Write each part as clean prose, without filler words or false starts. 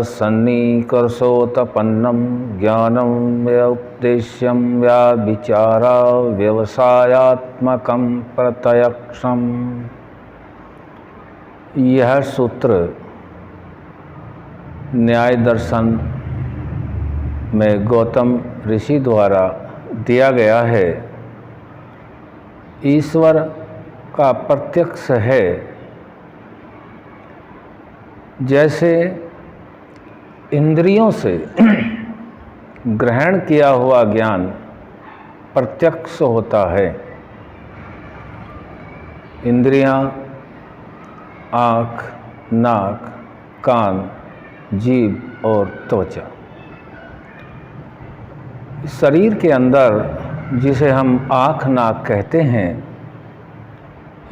सन्निकर्षोत्पन्नं ज्ञानं व्युपदेश्यं व्याभिचारा व्यवसायात्मकं प्रत्यक्षम्। यह सूत्र न्याय दर्शन में गौतम ऋषि द्वारा दिया गया है। ईश्वर का प्रत्यक्ष है। जैसे इंद्रियों से ग्रहण किया हुआ ज्ञान प्रत्यक्ष होता है। इंद्रियां आँख, नाक, कान, जीभ और त्वचा। शरीर के अंदर जिसे हम आँख, नाक कहते हैं,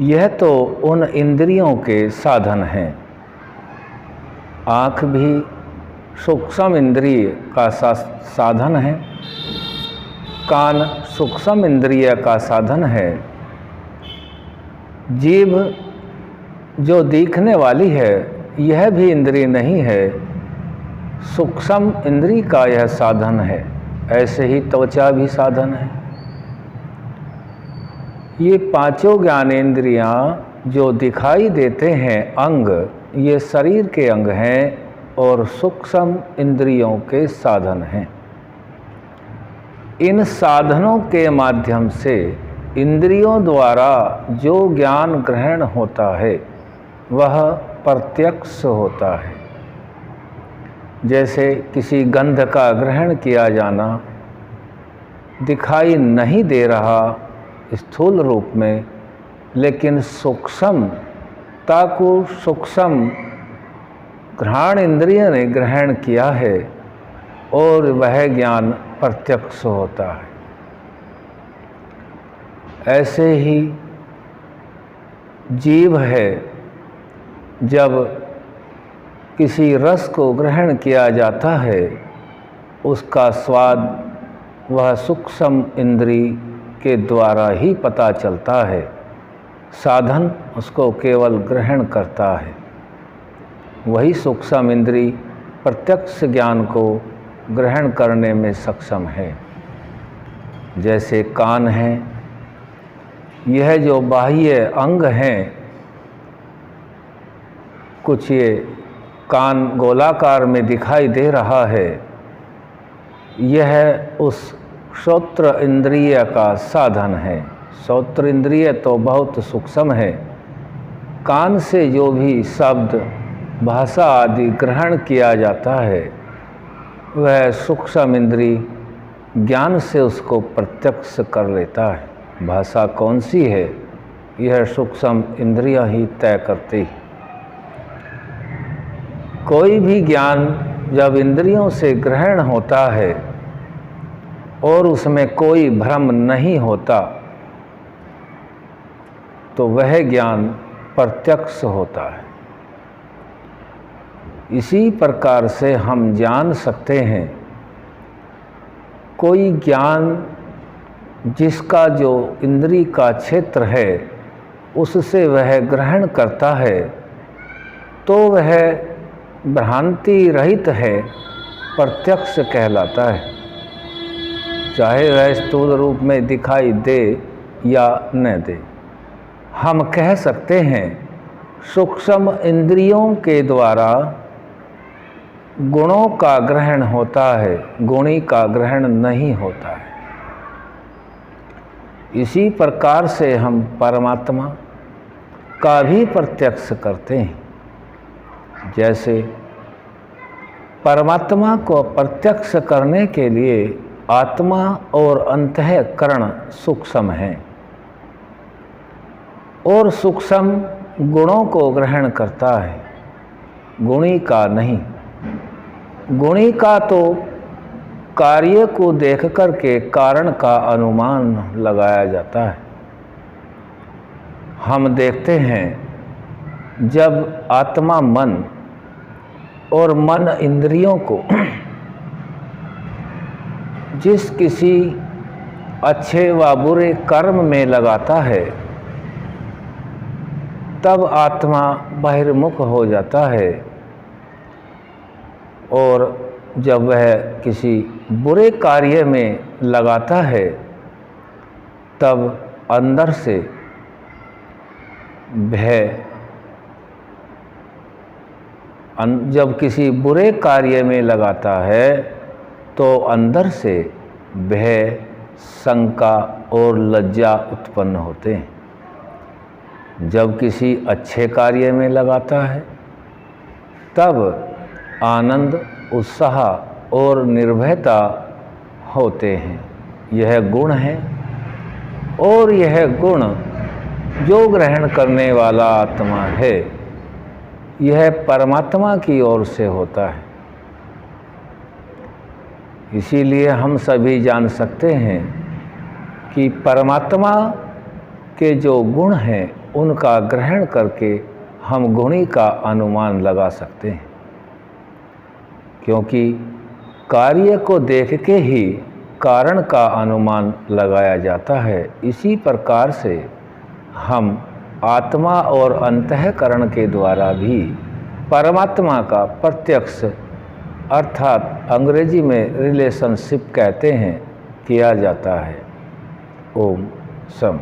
यह तो उन इंद्रियों के साधन हैं। आँख भी सूक्ष्म इंद्रिय का साधन है, कान सूक्ष्म इंद्रिय का साधन है, जीभ जो दिखने वाली है यह भी इंद्रिय नहीं है, सूक्ष्म इंद्रिय का यह साधन है। ऐसे ही त्वचा भी साधन है। ये पांचों ज्ञानेंद्रियां जो दिखाई देते हैं अंग, ये शरीर के अंग हैं और सूक्ष्म इंद्रियों के साधन हैं। इन साधनों के माध्यम से इंद्रियों द्वारा जो ज्ञान ग्रहण होता है वह प्रत्यक्ष होता है। जैसे किसी गंध का ग्रहण किया जाना दिखाई नहीं दे रहा स्थूल रूप में, लेकिन सूक्ष्मता को सूक्ष्म घ्राण इंद्रिय ने ग्रहण किया है और वह ज्ञान प्रत्यक्ष होता है। ऐसे ही जीभ है, जब किसी रस को ग्रहण किया जाता है उसका स्वाद वह सूक्ष्म इंद्रिय के द्वारा ही पता चलता है। साधन उसको केवल ग्रहण करता है। वही सूक्ष्म इंद्रिय प्रत्यक्ष ज्ञान को ग्रहण करने में सक्षम है। जैसे कान है, यह जो बाह्य अंग हैं, कुछ ये कान गोलाकार में दिखाई दे रहा है, यह उस श्रोत्र इंद्रिय का साधन है। श्रोत्र इंद्रिय तो बहुत सूक्ष्म है। कान से जो भी शब्द, भाषा आदि ग्रहण किया जाता है वह सूक्ष्म इंद्रिय ज्ञान से उसको प्रत्यक्ष कर लेता है। भाषा कौन सी है यह सूक्ष्म इंद्रियां ही तय करती है। कोई भी ज्ञान जब इंद्रियों से ग्रहण होता है और उसमें कोई भ्रम नहीं होता तो वह ज्ञान प्रत्यक्ष होता है। इसी प्रकार से हम जान सकते हैं कोई ज्ञान जिसका जो इंद्रिय का क्षेत्र है उससे वह ग्रहण करता है तो वह भ्रांति रहित है, प्रत्यक्ष कहलाता है। चाहे वह स्थूल रूप में दिखाई दे या न दे। हम कह सकते हैं सूक्ष्म इंद्रियों के द्वारा गुणों का ग्रहण होता है, गुणी का ग्रहण नहीं होता है। इसी प्रकार से हम परमात्मा का भी प्रत्यक्ष करते हैं। जैसे परमात्मा को प्रत्यक्ष करने के लिए आत्मा और अंतःकरण सूक्ष्म हैं और सूक्ष्म गुणों को ग्रहण करता है, गुणी का नहीं। गुणी का तो कार्य को देख कर के कारण का अनुमान लगाया जाता है। हम देखते हैं जब आत्मा मन और मन इंद्रियों को जिस किसी अच्छे व बुरे कर्म में लगाता है, तब आत्मा बहिर्मुख हो जाता है, और जब वह किसी बुरे कार्य में लगाता है तब अंदर से भय, जब किसी बुरे कार्य में लगाता है तो अंदर से भय, शंका और लज्जा उत्पन्न होते हैं। जब किसी अच्छे कार्य में लगाता है तब आनंद, उत्साह और निर्भयता होते हैं। यह गुण है, और यह गुण जो ग्रहण करने वाला आत्मा है, यह परमात्मा की ओर से होता है। इसीलिए हम सभी जान सकते हैं कि परमात्मा के जो गुण हैं उनका ग्रहण करके हम गुणी का अनुमान लगा सकते हैं, क्योंकि कार्य को देख के ही कारण का अनुमान लगाया जाता है। इसी प्रकार से हम आत्मा और अंतःकरण के द्वारा भी परमात्मा का प्रत्यक्ष, अर्थात अंग्रेजी में रिलेशनशिप कहते हैं, किया जाता है। ओम सम।